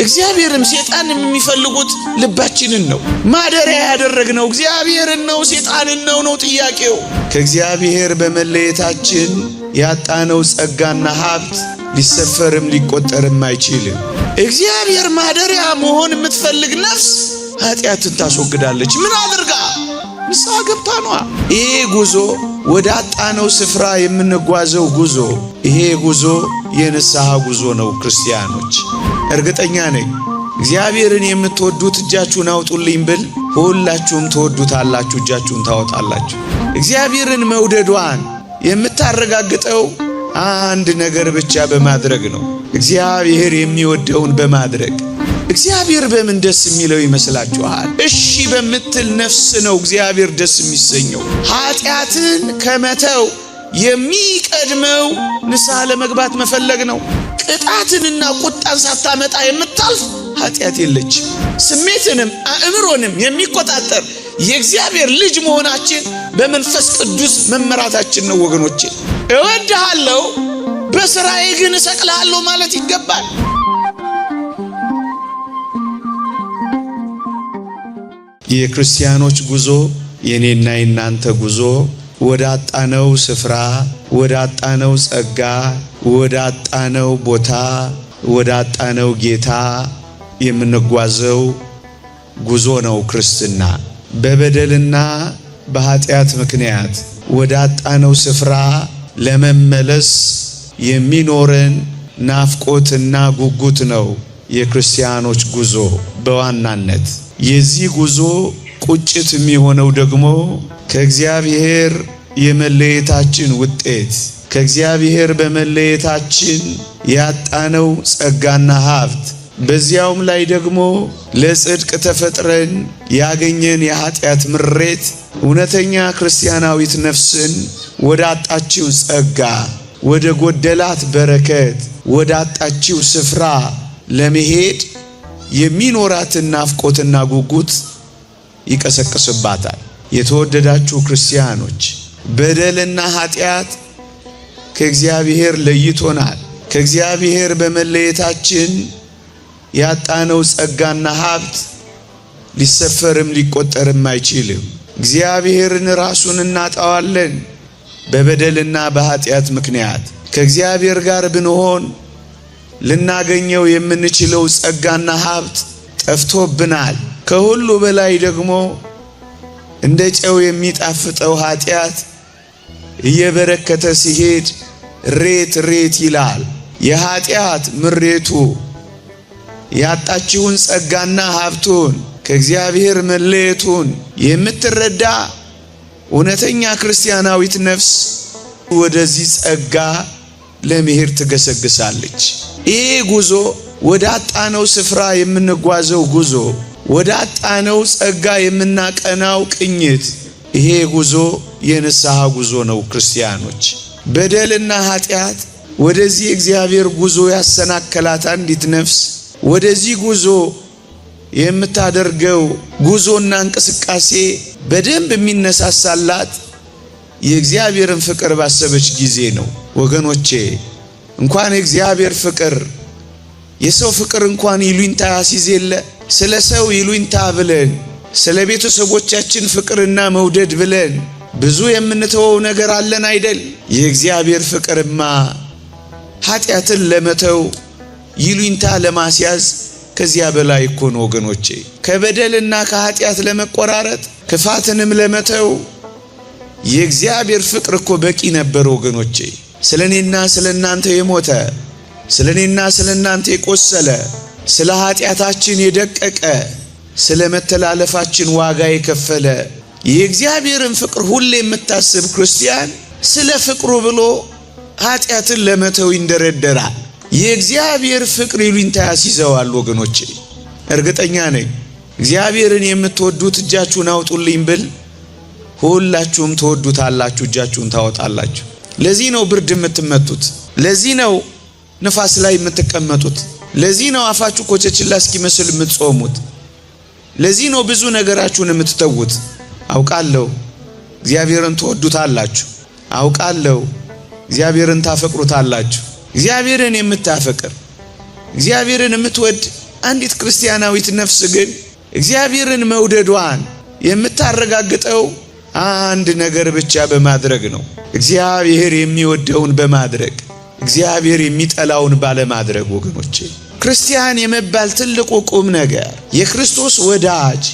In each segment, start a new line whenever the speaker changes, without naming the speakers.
እግዚአብሔርም ሰይጣንም የሚፈልጉት ልባችንን ነው። ማደሪያ ያደረግነው እግዚአብሔርን ነው ሰይጣንን ነው ጥያቄው። ከእግዚአብሔር በመለየታችን ያጣነው ጸጋና ሀብት ሊሰፈርም ሊቆጠርም አይችልም። እግዚአብሔር ማደሪያ መሆን የምትፈልግ ነፍስ ኃጢአትን ታስወግዳለች። ምን አድርጋ? ንስሐ ገብታ ነው። ይሄ ጉዞ ወደ አጣነው ስፍራ የምንጓዘው ጉዞ፣ ይሄ ጉዞ የንስሐ ጉዞ ነው። ክርስቲያኖች እርግጠኛ ነኝ እግዚአብሔርን የምትወዱት እጃችሁን አውጡልኝ ብል ሁላችሁም ትወዱታላችሁ፣ እጃችሁን ታወጣላችሁ። እግዚአብሔርን መውደዷን የምታረጋግጠው አንድ ነገር ብቻ በማድረግ ነው። እግዚአብሔር የሚወደውን በማድረግ። እግዚአብሔር በምን ደስ የሚለው ይመስላችኋል? እሺ በምትል ነፍስ ነው እግዚአብሔር ደስ የሚሰኘው። ኃጢአትን ከመተው የሚቀድመው ንስሐ ለመግባት መፈለግ ነው። ቅጣትንና ቁጣን ሳታመጣ የምታልፍ ኃጢአት የለችም። ስሜትንም አእምሮንም የሚቆጣጠር የእግዚአብሔር ልጅ መሆናችን በመንፈስ ቅዱስ መመራታችን ነው። ወገኖቼ እወድሃለሁ በሥራዬ ግን እሰቅልሃለሁ ማለት ይገባል። የክርስቲያኖች ጉዞ፣ የኔና የናንተ ጉዞ ወደ አጣነው ስፍራ፣ ወደ አጣነው ጸጋ፣ ወደ አጣነው ቦታ፣ ወደ አጣነው ጌታ የምንጓዘው ጉዞ ነው ክርስትና። በበደልና በኃጢአት ምክንያት ወደ አጣነው ስፍራ ለመመለስ የሚኖረን ናፍቆትና ጉጉት ነው የክርስቲያኖች ጉዞ። በዋናነት የዚህ ጉዞ ቁጭት የሚሆነው ደግሞ ከእግዚአብሔር የመለየታችን ውጤት፣ ከእግዚአብሔር በመለየታችን ያጣነው ጸጋና ሀብት፣ በዚያውም ላይ ደግሞ ለጽድቅ ተፈጥረን ያገኘን የኃጢአት ምሬት እውነተኛ ክርስቲያናዊት ነፍስን ወደ አጣችው ጸጋ፣ ወደ ጎደላት በረከት፣ ወደ አጣችው ስፍራ ለመሄድ የሚኖራትን ናፍቆትና ጉጉት ይቀሰቅስባታል። የተወደዳችሁ ክርስቲያኖች በደልና ኃጢአት ከእግዚአብሔር ለይቶናል። ከእግዚአብሔር በመለየታችን ያጣነው ጸጋና ሀብት ሊሰፈርም ሊቆጠርም አይችልም። እግዚአብሔርን ራሱን እናጣዋለን በበደልና በኃጢአት ምክንያት። ከእግዚአብሔር ጋር ብንሆን ልናገኘው የምንችለው ጸጋና ሀብት ጠፍቶብናል። ከሁሉ በላይ ደግሞ እንደ ጨው የሚጣፍጠው ኃጢአት እየበረከተ ሲሄድ ሬት ሬት ይላል። የኃጢአት ምሬቱ ያጣችውን ጸጋና ሀብቱን ከእግዚአብሔር መለየቱን የምትረዳ እውነተኛ ክርስቲያናዊት ነፍስ ወደዚህ ጸጋ ለመሄድ ትገሰግሳለች። ይሄ ጉዞ ወደ አጣነው ስፍራ የምንጓዘው ጉዞ፣ ወደ አጣነው ጸጋ የምናቀናው ቅኝት፣ ይሄ ጉዞ የንስሐ ጉዞ ነው። ክርስቲያኖች በደልና ኃጢአት ወደዚህ እግዚአብሔር ጉዞ ያሰናከላት አንዲት ነፍስ ወደዚህ ጉዞ የምታደርገው ጉዞና እንቅስቃሴ በደንብ የሚነሳሳላት የእግዚአብሔርን ፍቅር ባሰበች ጊዜ ነው። ወገኖቼ እንኳን የእግዚአብሔር ፍቅር የሰው ፍቅር እንኳን ይሉኝታ ያሲዝ የለ። ስለ ሰው ይሉኝታ ብለን ስለ ቤተሰቦቻችን ፍቅርና መውደድ ብለን ብዙ የምንተወው ነገር አለን አይደል? የእግዚአብሔር ፍቅርማ ኃጢአትን ለመተው ይሉኝታ ለማስያዝ ከዚያ በላይ እኮ ነው ወገኖቼ። ከበደልና ከኃጢአት ለመቆራረጥ ክፋትንም ለመተው የእግዚአብሔር ፍቅር እኮ በቂ ነበር ወገኖቼ። ስለኔና ስለናንተ የሞተ፣ ስለኔና ስለናንተ የቆሰለ፣ ስለ ኃጢአታችን የደቀቀ፣ ስለ መተላለፋችን ዋጋ የከፈለ የእግዚአብሔርን ፍቅር ሁሌ የምታስብ ክርስቲያን ስለ ፍቅሩ ብሎ ኃጢአትን ለመተው ይንደረደራል። የእግዚአብሔር ፍቅር ይሉኝታ ያስይዘዋል ወገኖቼ። እርግጠኛ ነኝ እግዚአብሔርን የምትወዱት እጃችሁን አውጡልኝ ብል ሁላችሁም ትወዱታላችሁ፣ እጃችሁን ታወጣላችሁ። ለዚህ ነው ብርድ የምትመቱት፣ ለዚህ ነው ንፋስ ላይ የምትቀመጡት፣ ለዚህ ነው አፋችሁ ኮቸችላ እስኪመስል የምትጾሙት፣ ለዚህ ነው ብዙ ነገራችሁን የምትተዉት። አውቃለሁ እግዚአብሔርን ትወዱታላችሁ፣ አውቃለሁ እግዚአብሔርን ታፈቅሩታላችሁ። እግዚአብሔርን የምታፈቅር እግዚአብሔርን የምትወድ አንዲት ክርስቲያናዊት ነፍስ ግን እግዚአብሔርን መውደዷን የምታረጋግጠው አንድ ነገር ብቻ በማድረግ ነው። እግዚአብሔር የሚወደውን በማድረግ እግዚአብሔር የሚጠላውን ባለማድረግ። ወገኖቼ ክርስቲያን የመባል ትልቁ ቁም ነገር የክርስቶስ ወዳጅ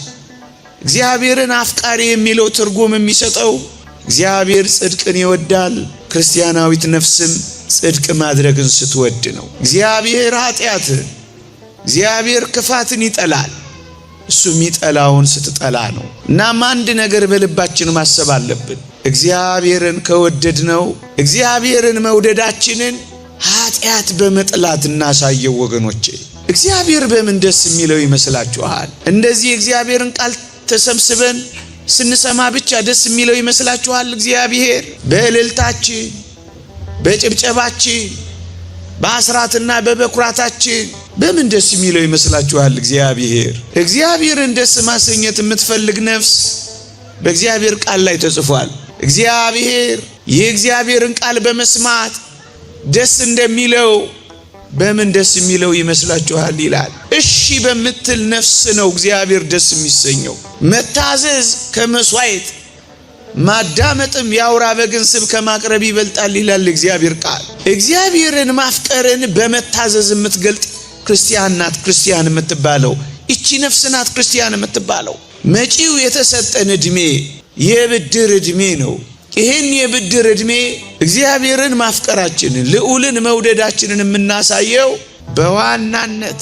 እግዚአብሔርን አፍቃሪ የሚለው ትርጉም የሚሰጠው እግዚአብሔር ጽድቅን ይወዳል፣ ክርስቲያናዊት ነፍስም ጽድቅ ማድረግን ስትወድ ነው። እግዚአብሔር ኃጢአትን፣ እግዚአብሔር ክፋትን ይጠላል፣ እሱ የሚጠላውን ስትጠላ ነው። እናም አንድ ነገር በልባችን ማሰብ አለብን። እግዚአብሔርን ከወደድነው እግዚአብሔርን መውደዳችንን ኃጢአት በመጥላት እናሳየው። ወገኖቼ እግዚአብሔር በምን ደስ የሚለው ይመስላችኋል? እንደዚህ እግዚአብሔርን ቃል ተሰብስበን ስንሰማ ብቻ ደስ የሚለው ይመስላችኋል? እግዚአብሔር በእልልታችን፣ በጭብጨባችን፣ በአስራትና በበኩራታችን በምን ደስ የሚለው ይመስላችኋል? እግዚአብሔርን ደስ ማሰኘት የምትፈልግ ነፍስ በእግዚአብሔር ቃል ላይ ተጽፏል። እግዚአብሔር የእግዚአብሔርን ቃል በመስማት ደስ እንደሚለው በምን ደስ የሚለው ይመስላችኋል ይላል። እሺ በምትል ነፍስ ነው እግዚአብሔር ደስ የሚሰኘው። መታዘዝ ከመስዋዕት ማዳመጥም የአውራ በግን ስብ ከማቅረብ ይበልጣል ይላል እግዚአብሔር ቃል። እግዚአብሔርን ማፍቀርን በመታዘዝ የምትገልጥ ክርስቲያን ናት ክርስቲያን የምትባለው። እቺ ነፍስ ናት ክርስቲያን የምትባለው። መጪው የተሰጠን ዕድሜ የብድር ዕድሜ ነው። ይህን የብድር ዕድሜ እግዚአብሔርን ማፍቀራችንን ልዑልን መውደዳችንን የምናሳየው በዋናነት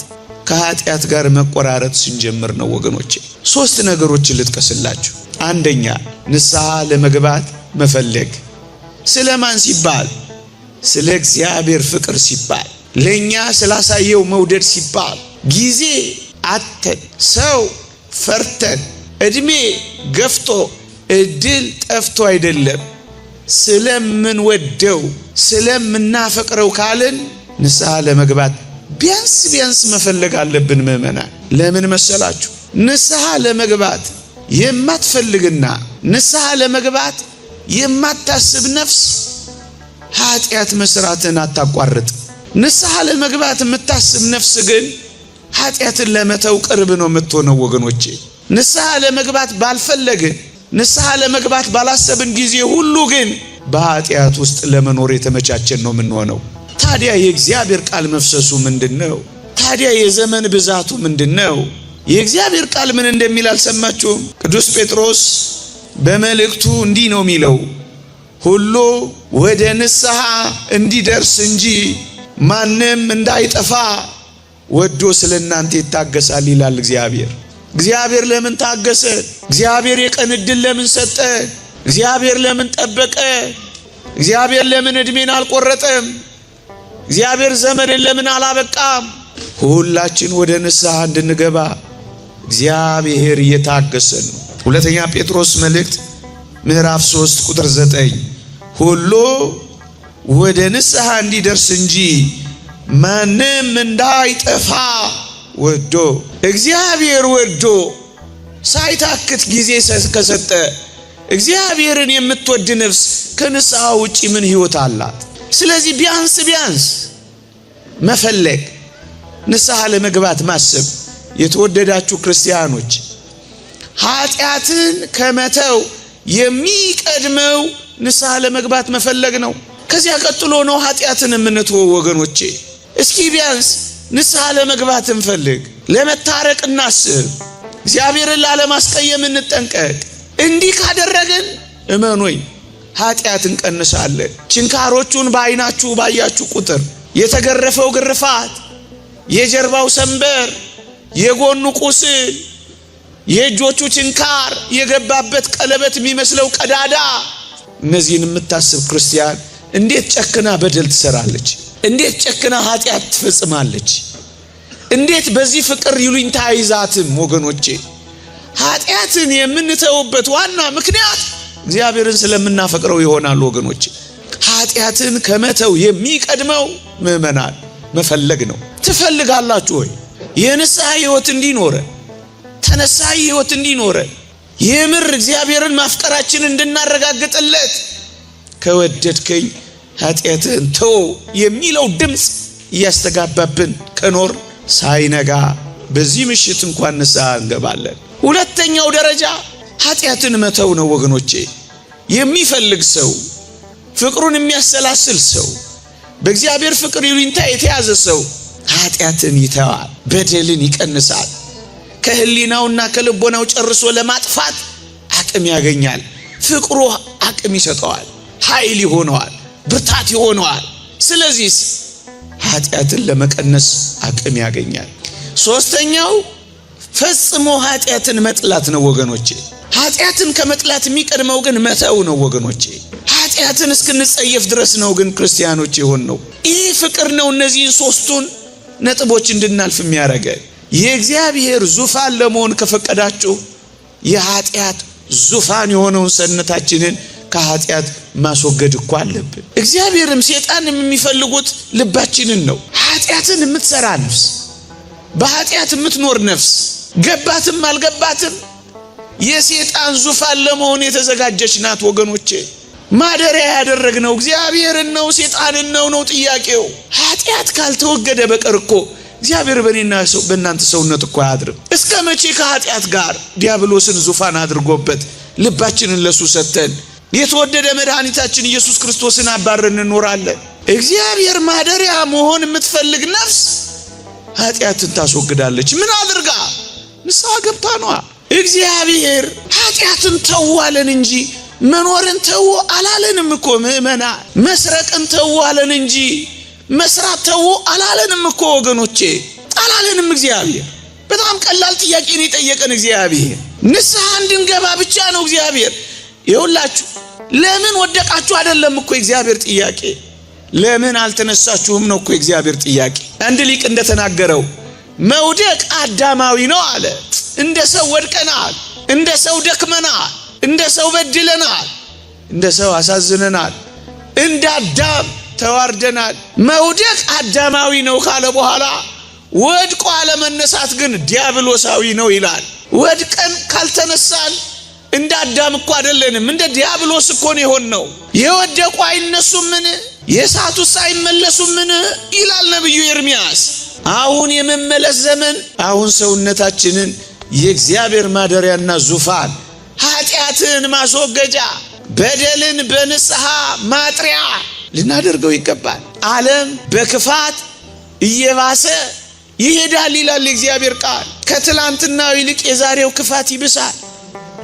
ከኃጢአት ጋር መቆራረጥ ስንጀምር ነው። ወገኖቼ 3 ነገሮችን ልጥቀስላችሁ። አንደኛ ንስሐ ለመግባት መፈለግ። ስለማን ሲባል? ስለ እግዚአብሔር ፍቅር ሲባል፣ ለኛ ስላሳየው መውደድ ሲባል። ጊዜ አተን ሰው ፈርተን ዕድሜ ገፍቶ እድል ጠፍቶ አይደለም፣ ስለምንወደው ስለምናፈቅረው ካልን ንስሐ ለመግባት ቢያንስ መፈለግ አለብን። ምእመናን ለምን መሰላችሁ? ንስሐ ለመግባት የማትፈልግና ንስሐ ለመግባት የማታስብ ነፍስ ኃጢአት መስራትን አታቋርጥ። ንስሐ ለመግባት የምታስብ ነፍስ ግን ኃጢአትን ለመተው ቅርብ ነው የምትሆነው። ወገኖቼ ንስሐ ለመግባት ባልፈለግን ንስሐ ለመግባት ባላሰብን ጊዜ ሁሉ ግን በኃጢአት ውስጥ ለመኖር የተመቻቸን ነው የምንሆነው። ታዲያ የእግዚአብሔር ቃል መፍሰሱ ምንድነው? ታዲያ የዘመን ብዛቱ ምንድነው? የእግዚአብሔር ቃል ምን እንደሚል አልሰማችሁም? ቅዱስ ጴጥሮስ በመልእክቱ እንዲህ ነው የሚለው፣ ሁሉ ወደ ንስሐ እንዲደርስ እንጂ ማንም እንዳይጠፋ ወዶ ስለናንተ ይታገሳል ይላል እግዚአብሔር። እግዚአብሔር ለምን ታገሰ? እግዚአብሔር የቀን ዕድል ለምን ሰጠ? እግዚአብሔር ለምን ጠበቀ? እግዚአብሔር ለምን ዕድሜን አልቆረጠም? እግዚአብሔር ዘመንን ለምን አላበቃም? ሁላችን ወደ ንስሐ እንድንገባ እግዚአብሔር እየታገሰን ነው። ሁለተኛ ጴጥሮስ መልእክት ምዕራፍ 3 ቁጥር 9 ሁሉ ወደ ንስሐ እንዲደርስ እንጂ ማንም እንዳይጠፋ ወዶ። እግዚአብሔር ወዶ ሳይታክት ጊዜ ከሰጠ እግዚአብሔርን የምትወድ ነፍስ ከንስሐ ውጪ ምን ሕይወት አላት? ስለዚህ ቢያንስ መፈለግ፣ ንስሐ ለመግባት ማሰብ። የተወደዳችሁ ክርስቲያኖች ኃጢአትን ከመተው የሚቀድመው ንስሐ ለመግባት መፈለግ ነው። ከዚያ ቀጥሎ ነው ኃጢአትን የምንተወው። ወገኖቼ እስኪ ቢያንስ ንስሐ ለመግባት እንፈልግ፣ ለመታረቅ እናስብ፣ እግዚአብሔርን ላለማስቀየም እንጠንቀቅ። እንዲህ ካደረግን እመኑኝ ኃጢአት እንቀንሳለን። ችንካሮቹን በዓይናችሁ ባያችሁ ቁጥር የተገረፈው ግርፋት፣ የጀርባው ሰንበር፣ የጎኑ ቁስል፣ የእጆቹ ችንካር፣ የገባበት ቀለበት የሚመስለው ቀዳዳ፣ እነዚህን የምታስብ ክርስቲያን እንዴት ጨክና በደል ትሰራለች? እንዴት ጨክና ኃጢአት ትፈጽማለች? እንዴት በዚህ ፍቅር ይሉኝታ አይዛትም? ወገኖቼ ኃጢአትን የምንተውበት ዋና ምክንያት እግዚአብሔርን ስለምናፈቅረው ይሆናል። ወገኖቼ ኃጢአትን ከመተው የሚቀድመው ምእመናን መፈለግ ነው። ትፈልጋላችሁ ወይ? የንስሐ ሕይወት እንዲኖረ ተነሳይ ሕይወት እንዲኖረ የምር እግዚአብሔርን ማፍቀራችንን እንድናረጋግጥለት ከወደድከኝ ኃጢአትን ተው የሚለው ድምፅ እያስተጋባብን ከኖር ሳይነጋ በዚህ ምሽት እንኳን ንስሐ እንገባለን። ሁለተኛው ደረጃ ኃጢአትን መተው ነው ወገኖቼ። የሚፈልግ ሰው፣ ፍቅሩን የሚያሰላስል ሰው፣ በእግዚአብሔር ፍቅር ይሉኝታ የተያዘ ሰው ኃጢአትን ይተዋል፣ በደልን ይቀንሳል። ከህሊናውና ከልቦናው ጨርሶ ለማጥፋት አቅም ያገኛል። ፍቅሩ አቅም ይሰጠዋል፣ ኃይል ይሆነዋል፣ ብርታት ይሆነዋል። ስለዚህ ኃጢአትን ለመቀነስ አቅም ያገኛል። ሶስተኛው ፈጽሞ ኃጢአትን መጥላት ነው ወገኖቼ። ኃጢአትን ከመጥላት የሚቀድመው ግን መተው ነው ወገኖቼ። ኃጢአትን እስክንጸየፍ ድረስ ነው ግን ክርስቲያኖች የሆነው። ይህ ፍቅር ነው እነዚህን ሶስቱን ነጥቦች እንድናልፍ የሚያደርገን። የእግዚአብሔር ዙፋን ለመሆን ከፈቀዳችሁ የኃጢአት ዙፋን የሆነውን ሰውነታችንን ከኃጢአት ማስወገድ እኮ አለብን። እግዚአብሔርም ሰይጣንም የሚፈልጉት ልባችንን ነው። ኃጢአትን የምትሰራ ነፍስ፣ በኃጢአት የምትኖር ነፍስ ገባትም አልገባትም የሰይጣን ዙፋን ለመሆን የተዘጋጀች ናት ወገኖቼ። ማደሪያ ያደረግነው እግዚአብሔርን ነው ሰይጣንን ነው ጥያቄው። ኃጢአት ካልተወገደ በቀር እኮ እግዚአብሔር በእናንተ ሰውነት እኮ አያድርም። እስከ መቼ ከኃጢአት ጋር ዲያብሎስን ዙፋን አድርጎበት ልባችንን ለሱ ሰተን የተወደደ መድኃኒታችን ኢየሱስ ክርስቶስን አባረን እንኖራለን? እግዚአብሔር ማደሪያ መሆን የምትፈልግ ነፍስ ኃጢአትን ታስወግዳለች። ምን አድርጋ? ንስሐ ገብታ ነው። እግዚአብሔር ኃጢአትን ተው አለን እንጂ መኖርን ተው አላለንም እኮ ምእመና። መስረቅን ተው አለን እንጂ መስራት ተው አላለንም እኮ ወገኖቼ፣ አላለንም። እግዚአብሔር በጣም ቀላል ጥያቄ ነው የጠየቀን እግዚአብሔር። ንስሐ እንድንገባ ብቻ ነው እግዚአብሔር። ይኸውላችሁ ለምን ወደቃችሁ አይደለም እኮ እግዚአብሔር ጥያቄ፣ ለምን አልተነሳችሁም ነው እኮ እግዚአብሔር ጥያቄ። አንድ ሊቅ እንደተናገረው መውደቅ አዳማዊ ነው አለ። እንደ ሰው ወድቀናል፣ እንደ ሰው ደክመናል፣ እንደ ሰው በድለናል፣ እንደ ሰው አሳዝነናል፣ እንደ አዳም ተዋርደናል። መውደቅ አዳማዊ ነው ካለ በኋላ ወድቆ አለመነሳት ግን ዲያብሎሳዊ ነው ይላል። ወድቀን ካልተነሳን እንደ አዳም እኮ አይደለንም፣ እንደ ዲያብሎስ እኮ ነው የሆነው። የወደቁ አይነሱምን? የሳቱስ አይመለሱምን? ይላል ነብዩ ኤርምያስ። አሁን የመመለስ ዘመን፣ አሁን ሰውነታችንን የእግዚአብሔር ማደሪያና ዙፋን፣ ኃጢአትን ማስወገጃ፣ በደልን በንስሐ ማጥሪያ ልናደርገው ይገባል። ዓለም በክፋት እየባሰ ይሄዳል ይላል የእግዚአብሔር ቃል። ከትላንትናው ይልቅ የዛሬው ክፋት ይብሳል፣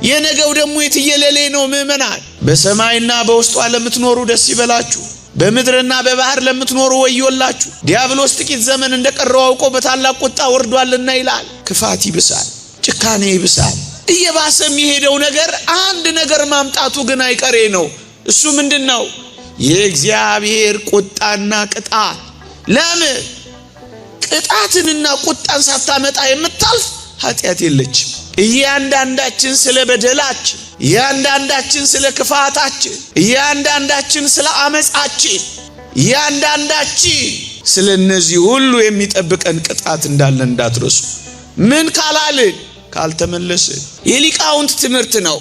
የነገው ደግሞ የትየለሌ ነው። ምእመናን በሰማይና በውስጧ ለምትኖሩ ደስ ይበላችሁ፣ በምድርና በባህር ለምትኖሩ ወዮላችሁ። ዲያብሎስ ጥቂት ዘመን እንደቀረው አውቆ በታላቅ ቁጣ ወርዷልና ይላል። ክፋት ይብሳል፣ ጭካኔ ይብሳል። እየባሰ የሚሄደው ነገር አንድ ነገር ማምጣቱ ግን አይቀሬ ነው። እሱ ምንድነው? የእግዚአብሔር ቁጣና ቅጣት። ለምን? ቅጣትንና ቁጣን ሳታመጣ የምታልፍ ኃጢአት የለችም። እያንዳንዳችን ስለ በደላችን፣ እያንዳንዳችን ስለ ክፋታችን፣ እያንዳንዳችን ስለ አመጻችን፣ እያንዳንዳችን ስለ እነዚህ ሁሉ የሚጠብቀን ቅጣት እንዳለ እንዳትረሱ። ምን ካላልን? ካልተመለስን። የሊቃውንት ትምህርት ነው።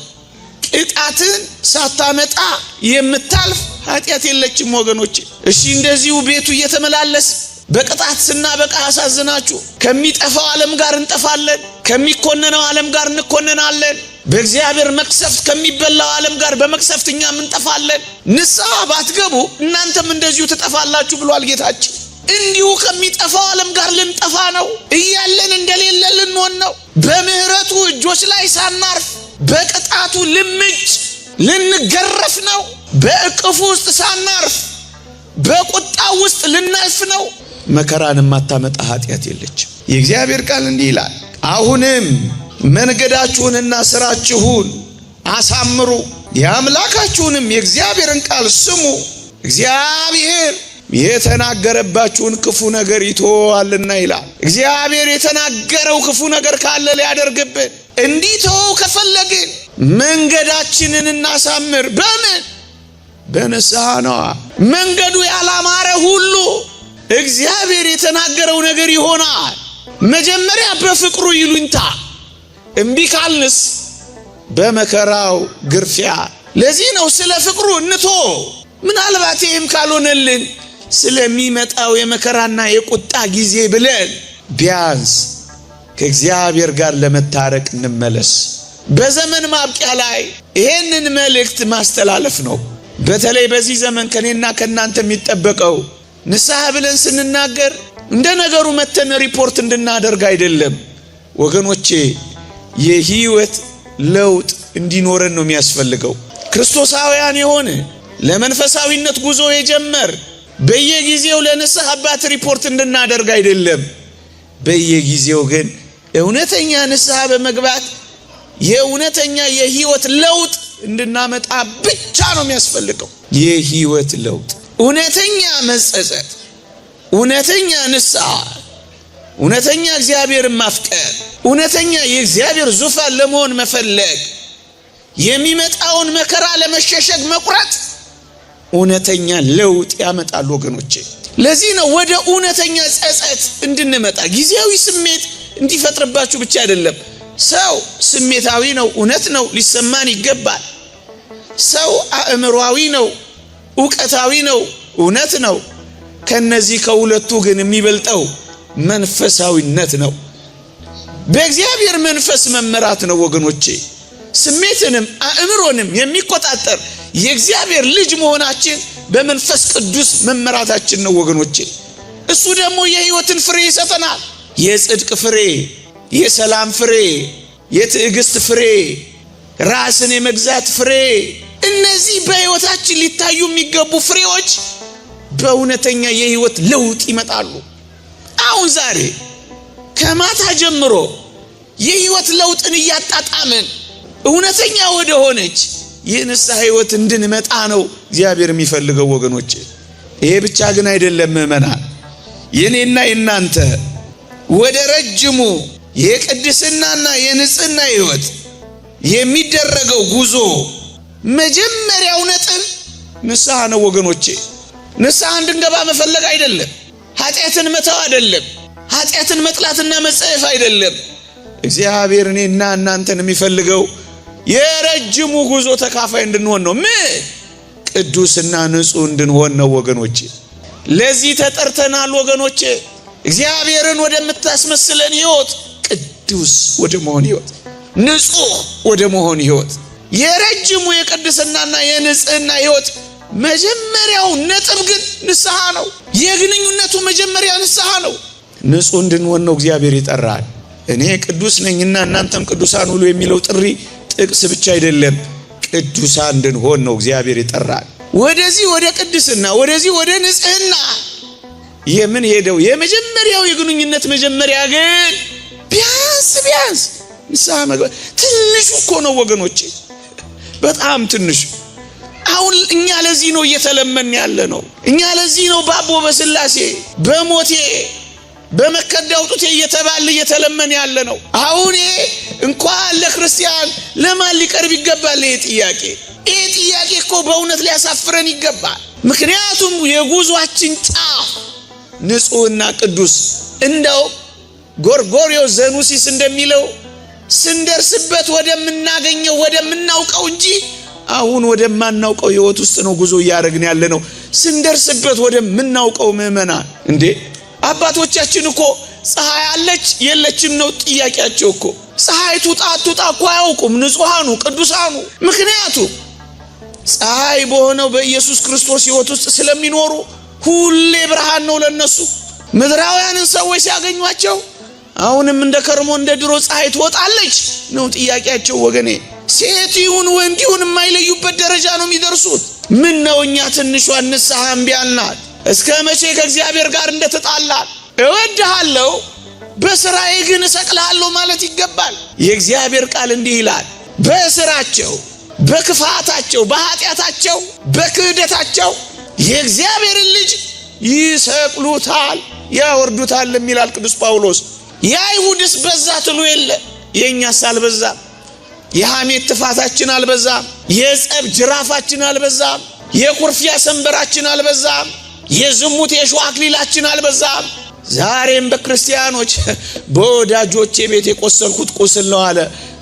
ቅጣትን ሳታመጣ የምታልፍ ኃጢአት የለችም ወገኖቼ። እሺ እንደዚሁ ቤቱ እየተመላለስ በቅጣት ስናበቃ ያሳዝናችሁ። ከሚጠፋው ዓለም ጋር እንጠፋለን፣ ከሚኮነነው ዓለም ጋር እንኮነናለን። በእግዚአብሔር መቅሰፍት ከሚበላው ዓለም ጋር በመቅሰፍት እኛም እንጠፋለን። ንስሐ ባትገቡ እናንተም እንደዚሁ ትጠፋላችሁ ብሏል ጌታችን። እንዲሁ ከሚጠፋው ዓለም ጋር ልንጠፋ ነው። እያለን እንደሌለ ልንሆን ነው። በምህረቱ እጆች ላይ ሳናርፍ በቅጣቱ ልምጭ ልንገረፍ ነው። በእቅፉ ውስጥ ሳናርፍ በቁጣው ውስጥ ልናልፍ ነው። መከራን የማታመጣ ኃጢአት የለችም። የእግዚአብሔር ቃል እንዲህ ይላል፣ አሁንም መንገዳችሁንና ስራችሁን አሳምሩ፣ የአምላካችሁንም የእግዚአብሔርን ቃል ስሙ። እግዚአብሔር የተናገረባችሁን ክፉ ነገር ይተዋልና ይላል። እግዚአብሔር የተናገረው ክፉ ነገር ካለ ሊያደርግብን እንዲተው ከፈለግን መንገዳችንን እናሳምር። በምን? በንስሐ ነዋ። መንገዱ ያላማረ ሁሉ እግዚአብሔር የተናገረው ነገር ይሆናል። መጀመሪያ በፍቅሩ ይሉኝታ እምቢ ካልንስ በመከራው ግርፊያ። ለዚህ ነው ስለ ፍቅሩ እንቶ ምናልባት ይህም ካልሆነልን ስለሚመጣው የመከራና የቁጣ ጊዜ ብለን ቢያንስ ከእግዚአብሔር ጋር ለመታረቅ እንመለስ። በዘመን ማብቂያ ላይ ይሄንን መልእክት ማስተላለፍ ነው። በተለይ በዚህ ዘመን ከኔና ከናንተ የሚጠበቀው ንስሐ ብለን ስንናገር እንደ ነገሩ መተን ሪፖርት እንድናደርግ አይደለም ወገኖቼ። የህይወት ለውጥ እንዲኖረን ነው የሚያስፈልገው። ክርስቶሳውያን የሆነ ለመንፈሳዊነት ጉዞ የጀመር በየጊዜው ለንስሐ አባት ሪፖርት እንድናደርግ አይደለም። በየጊዜው ግን እውነተኛ ንስሐ በመግባት የእውነተኛ የህይወት ለውጥ እንድናመጣ ብቻ ነው የሚያስፈልገው። የህይወት ለውጥ፣ እውነተኛ መጸጸት፣ እውነተኛ ንስሐ፣ እውነተኛ እግዚአብሔርን ማፍቀር፣ እውነተኛ የእግዚአብሔር ዙፋን ለመሆን መፈለግ፣ የሚመጣውን መከራ ለመሸሸግ መቁረጥ እውነተኛ ለውጥ ያመጣል ወገኖቼ። ለዚህ ነው ወደ እውነተኛ ጸጸት እንድንመጣ። ጊዜያዊ ስሜት እንዲፈጥርባችሁ ብቻ አይደለም። ሰው ስሜታዊ ነው፣ እውነት ነው፣ ሊሰማን ይገባል። ሰው አእምሮአዊ ነው፣ ዕውቀታዊ ነው፣ እውነት ነው። ከነዚህ ከሁለቱ ግን የሚበልጠው መንፈሳዊነት ነው። በእግዚአብሔር መንፈስ መመራት ነው ወገኖቼ። ስሜትንም አእምሮንም የሚቆጣጠር የእግዚአብሔር ልጅ መሆናችን በመንፈስ ቅዱስ መመራታችን ነው ወገኖቼ። እሱ ደግሞ የህይወትን ፍሬ ይሰጠናል። የጽድቅ ፍሬ፣ የሰላም ፍሬ፣ የትዕግስት ፍሬ፣ ራስን የመግዛት ፍሬ፣ እነዚህ በህይወታችን ሊታዩ የሚገቡ ፍሬዎች በእውነተኛ የህይወት ለውጥ ይመጣሉ። አሁን ዛሬ ከማታ ጀምሮ የህይወት ለውጥን እያጣጣምን እውነተኛ ወደ ሆነች የንስሐ ህይወት እንድንመጣ ነው እግዚአብሔር የሚፈልገው ወገኖቼ። ይሄ ብቻ ግን አይደለም ምእመናን፣ የኔና የናንተ ወደ ረጅሙ የቅድስናና የንጽህና ህይወት የሚደረገው ጉዞ መጀመሪያው ነጥብ ንስሐ ነው ወገኖቼ። ንስሐ እንድንገባ መፈለግ አይደለም፣ ኃጢአትን መተው አይደለም፣ ኃጢአትን መጥላትና መጸየፍ አይደለም። እግዚአብሔር እኔና እናንተን የሚፈልገው የረጅሙ ጉዞ ተካፋይ እንድንሆን ነው። ቅዱስና ንጹህ እንድንሆን ነው ወገኖቼ። ለዚህ ተጠርተናል ወገኖቼ። እግዚአብሔርን ወደምታስመስለን ህይወት፣ ቅዱስ ወደ መሆን ህይወት፣ ንጹህ ወደ መሆን ህይወት፣ የረጅሙ የቅድስናና የንጽህና ህይወት መጀመሪያው ነጥብ ግን ንስሐ ነው። የግንኙነቱ መጀመሪያ ንስሐ ነው። ንጹህ እንድንሆን ነው እግዚአብሔር ይጠራል። እኔ ቅዱስ ነኝና እናንተም ቅዱሳን ሁሉ የሚለው ጥሪ ጥቅስ ብቻ አይደለም፣ ቅዱሳን እንድንሆን ነው እግዚአብሔር ይጠራል። ወደዚህ ወደ ቅድስና፣ ወደዚህ ወደ ንጽህና የምን ሄደው የመጀመሪያው የግንኙነት መጀመሪያ ግን ቢያንስ ንስሐ መግባት ትንሹ እኮ ነው ወገኖቼ፣ በጣም ትንሹ። አሁን እኛ ለዚህ ነው እየተለመን ያለ ነው። እኛ ለዚህ ነው ባቦ በስላሴ በሞቴ በመከዳው ጡቴ እየተለመን ያለ ነው። አሁን እንኳን ለክርስቲያን ለማን ሊቀርብ ይገባል? ይሄ ጥያቄ እኮ በእውነት ሊያሳፍረን ይገባል። ምክንያቱም የጉዟችን ጫፍ ንጹህና ቅዱስ እንደው ጎርጎርዮስ ዘኑሲስ እንደሚለው ስንደርስበት ወደምናገኘው ወደምናውቀው እንጂ አሁን ወደማናውቀው ህይወት ውስጥ ነው ጉዞ እያደረግን ያለ ነው። ስንደርስበት ወደምናውቀው ምእመናን እንዴ አባቶቻችን እኮ ፀሐይ አለች የለችም ነው ጥያቄያቸው እኮ። ፀሐይ ትውጣ እኮ አያውቁም ንጹሃኑ ቅዱሳኑ። ምክንያቱም ፀሐይ በሆነው በኢየሱስ ክርስቶስ ህይወት ውስጥ ስለሚኖሩ ሁሌ ብርሃን ነው ለነሱ። ምድራውያንን ሰዎች ሲያገኟቸው አሁንም እንደ ከርሞ እንደ ድሮ ፀሐይ ትወጣለች ነው ጥያቄያቸው ወገኔ። ሴት ይሁን ወንድ ይሁን የማይለዩበት ደረጃ ነው የሚደርሱት። ምን ነው እኛ ትንሿን ንስሐ እምቢ አልናት? እስከ መቼ ከእግዚአብሔር ጋር እንደተጣላን? እወድሃለሁ በስራዬ ግን እሰቅልሃለሁ ማለት ይገባል። የእግዚአብሔር ቃል እንዲህ ይላል፣ በስራቸው በክፋታቸው በኃጢአታቸው በክህደታቸው የእግዚአብሔርን ልጅ ይሰቅሉታል ያወርዱታል የሚላል ቅዱስ ጳውሎስ። የአይሁድስ በዛ ትሉ የለ የእኛስ አልበዛም? የሐሜት ጥፋታችን አልበዛም? የጸብ ጅራፋችን አልበዛም? የኩርፊያ ሰንበራችን አልበዛም? የዝሙት የሾህ አክሊላችን አልበዛም? ዛሬም በክርስቲያኖች በወዳጆቼ ቤት የቆሰልኩት ቁስል ነው አለ።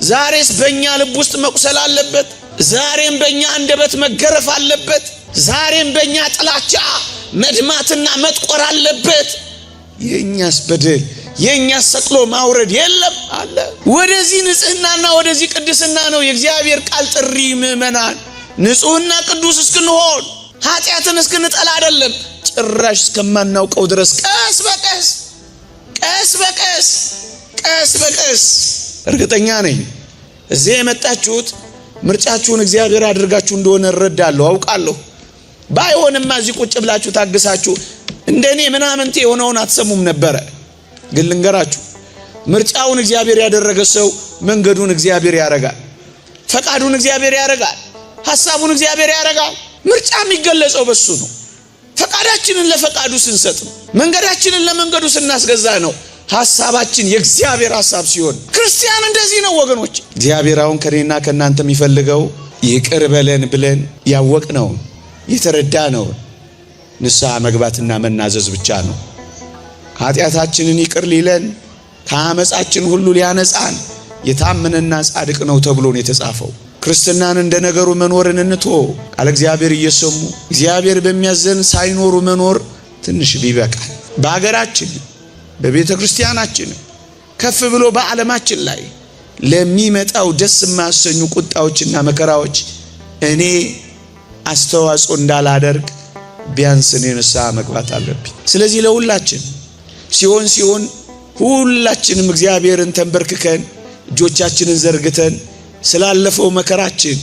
ዛሬስ በእኛ ልብ ውስጥ መቁሰል አለበት። ዛሬም በእኛ አንደበት መገረፍ አለበት። ዛሬም በእኛ ጥላቻ መድማትና መጥቆር አለበት። የእኛስ በደል የኛ ሰቅሎ ማውረድ የለም አለ። ወደዚህ ንጽህናና ወደዚህ ቅድስና ነው የእግዚአብሔር ቃል ጥሪ። ምእመናን ንጹህና ቅዱስ እስክንሆን ኃጢአትን እስክንጠላ አይደለም፣ ጭራሽ እስከማናውቀው ድረስ ቀስ በቀስ እርግጠኛ ነኝ እዚህ የመጣችሁት ምርጫችሁን እግዚአብሔር አድርጋችሁ እንደሆነ እረዳለሁ፣ አውቃለሁ። ባይሆንማ እዚህ ቁጭ ብላችሁ ታግሳችሁ እንደኔ ምናምንቴ የሆነውን አትሰሙም ነበረ። ግን ልንገራችሁ፣ ምርጫውን እግዚአብሔር ያደረገ ሰው መንገዱን እግዚአብሔር ያረጋል፣ ፈቃዱን እግዚአብሔር ያረጋል፣ ሐሳቡን እግዚአብሔር ያረጋል። ምርጫ የሚገለጸው በሱ ነው። ፈቃዳችንን ለፈቃዱ ስንሰጥ ነው። መንገዳችንን ለመንገዱ ስናስገዛ ነው። ሐሳባችን የእግዚአብሔር ሐሳብ ሲሆን ክርስቲያን እንደዚህ ነው ወገኖች። እግዚአብሔር አሁን ከኔና ከናንተ የሚፈልገው ይቅር በለን ብለን ያወቅነው የተረዳነው ንስሐ መግባትና መናዘዝ ብቻ ነው። ኃጢአታችንን ይቅር ሊለን ከአመጻችን ሁሉ ሊያነጻን የታመነና ጻድቅ ነው ተብሎ ነው የተጻፈው። ክርስትናን እንደ ነገሩ መኖርን እንቶ ቃል እግዚአብሔር እየሰሙ እግዚአብሔር በሚያዘን ሳይኖሩ መኖር ትንሽ ቢበቃል። በአገራችን በቤተ ክርስቲያናችን ከፍ ብሎ በዓለማችን ላይ ለሚመጣው ደስ የማያሰኙ ቁጣዎችና መከራዎች እኔ አስተዋጽኦ እንዳላደርግ ቢያንስ እኔ ንስሐ መግባት አለብኝ። ስለዚህ ለሁላችን ሲሆን ሁላችንም እግዚአብሔርን ተንበርክከን እጆቻችንን ዘርግተን ስላለፈው መከራችን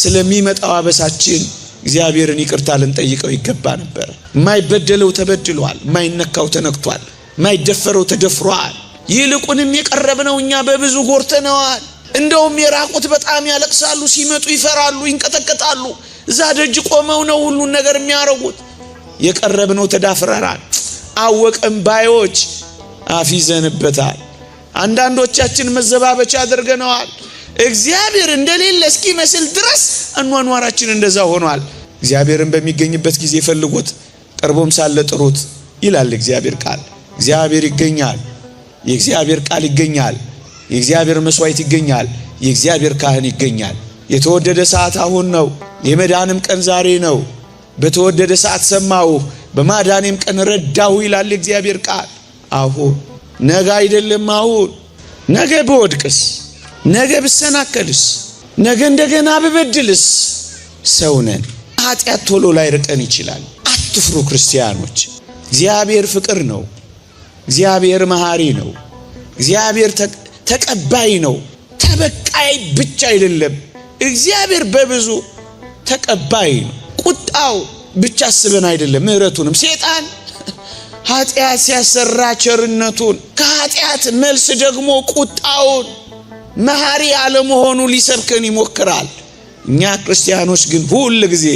ስለሚመጣው አበሳችን እግዚአብሔርን ይቅርታ ልንጠይቀው ይገባ ነበር። የማይበደለው ተበድሏል፣ የማይነካው ተነክቷል፣ የማይደፈረው ተደፍሯል። ይልቁንም የቀረብነው እኛ በብዙ ጎርተነዋል። እንደውም የራቁት በጣም ያለቅሳሉ፣ ሲመጡ ይፈራሉ፣ ይንቀጠቀጣሉ። እዛ ደጅ ቆመው ነው ሁሉን ነገር የሚያረጉት። የቀረብነው ተዳፍረናል። አወቀም ባዮች አፊዘንበታል። አንዳንዶቻችን መዘባበቻ አድርገነዋል። እግዚአብሔር እንደሌለ እስኪመስል ድረስ አኗኗራችን እንደዛ ሆኗል። እግዚአብሔርን በሚገኝበት ጊዜ ፈልጉት፣ ቀርቦም ሳለ ጥሩት ይላል እግዚአብሔር ቃል። እግዚአብሔር ይገኛል፣ የእግዚአብሔር ቃል ይገኛል፣ የእግዚአብሔር መስዋዕት ይገኛል፣ የእግዚአብሔር ካህን ይገኛል። የተወደደ ሰዓት አሁን ነው፣ የመዳንም ቀን ዛሬ ነው። በተወደደ ሰዓት ሰማሁ፣ በማዳኔም ቀን ረዳሁ ይላል እግዚአብሔር ቃል። አሁን ነገ አይደለም፣ አሁን ነገ ብወድቅስ፣ ነገ ብሰናከልስ፣ ነገ እንደገና ብበድልስ ሰው ነን። ኃጢአት ቶሎ ላይ ርቀን ይችላል። አትፍሩ ክርስቲያኖች። እግዚአብሔር ፍቅር ነው። እግዚአብሔር መሐሪ ነው። እግዚአብሔር ተቀባይ ነው። ተበቃይ ብቻ አይደለም። እግዚአብሔር በብዙ ተቀባይ ነው። ቁጣው ብቻ አስበን አይደለም፣ ምሕረቱንም ሰይጣን ኃጢአት ሲያሰራ ቸርነቱን ከኃጢአት መልስ ደግሞ ቁጣውን መሐሪ አለመሆኑ ሊሰብከን ይሞክራል። እኛ ክርስቲያኖች ግን ሁሉ ጊዜ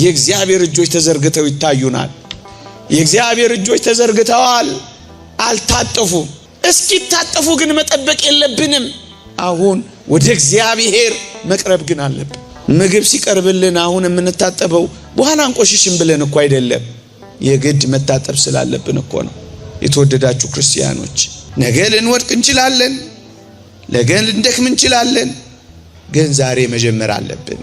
የእግዚአብሔር እጆች ተዘርግተው ይታዩናል። የእግዚአብሔር እጆች ተዘርግተዋል፣ አልታጠፉም። እስኪታጠፉ ግን መጠበቅ የለብንም። አሁን ወደ እግዚአብሔር መቅረብ ግን አለብን። ምግብ ሲቀርብልን አሁን የምንታጠበው በኋላ እንቆሽሽም ብለን እኮ አይደለም፣ የግድ መታጠብ ስላለብን እኮ ነው። የተወደዳችሁ ክርስቲያኖች፣ ነገ ልንወድቅ እንችላለን፣ ነገ ልንደክም እንችላለን፣ ግን ዛሬ መጀመር አለብን።